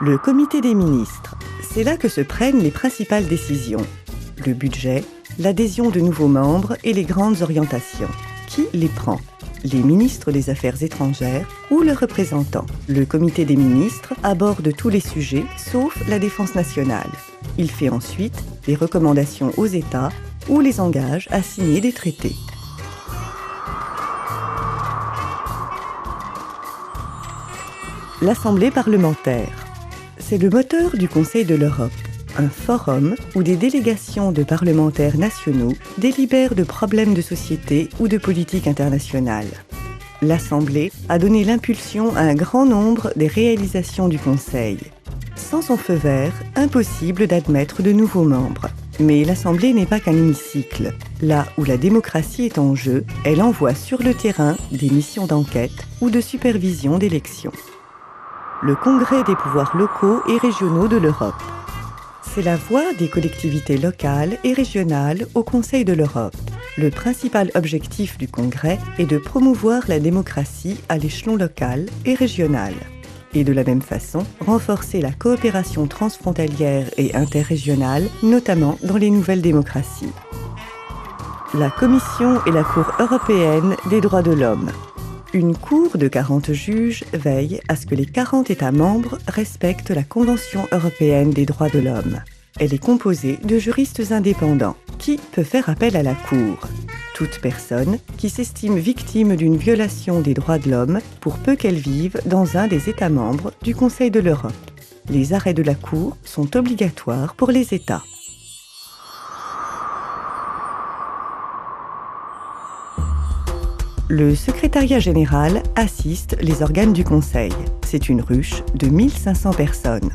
Le comité des ministres, c'est là que se prennent les principales décisions. Le budget, l'adhésion de nouveaux membres et les grandes orientations. Qui les prend ? Les ministres des Affaires étrangères ou leurs représentants. Le comité des ministres aborde tous les sujets sauf la défense nationale. Il fait ensuite des recommandations aux États ou les engage à signer des traités. L'Assemblée parlementaire. C'est le moteur du Conseil de l'Europe, un forum où des délégations de parlementaires nationaux délibèrent de problèmes de société ou de politique internationale. L'Assemblée a donné l'impulsion à un grand nombre des réalisations du Conseil. Sans son feu vert, impossible d'admettre de nouveaux membres. Mais l'Assemblée n'est pas qu'un hémicycle. Là où la démocratie est en jeu, elle envoie sur le terrain des missions d'enquête ou de supervision d'élections. Le Congrès des pouvoirs locaux et régionaux de l'Europe. C'est la voix des collectivités locales et régionales au Conseil de l'Europe. Le principal objectif du Congrès est de promouvoir la démocratie à l'échelon local et régional. Et de la même façon, renforcer la coopération transfrontalière et interrégionale, notamment dans les nouvelles démocraties. La Commission et la Cour européenne des droits de l'homme. Une cour de 40 juges veille à ce que les 40 États membres respectent la Convention européenne des droits de l'homme. Elle est composée de juristes indépendants. Qui peut faire appel à la Cour ? Toute personne qui s'estime victime d'une violation des droits de l'homme pour peu qu'elle vive dans un des États membres du Conseil de l'Europe. Les arrêts de la Cour sont obligatoires pour les États. Le secrétariat général assiste les organes du Conseil. C'est une ruche de 1500 personnes.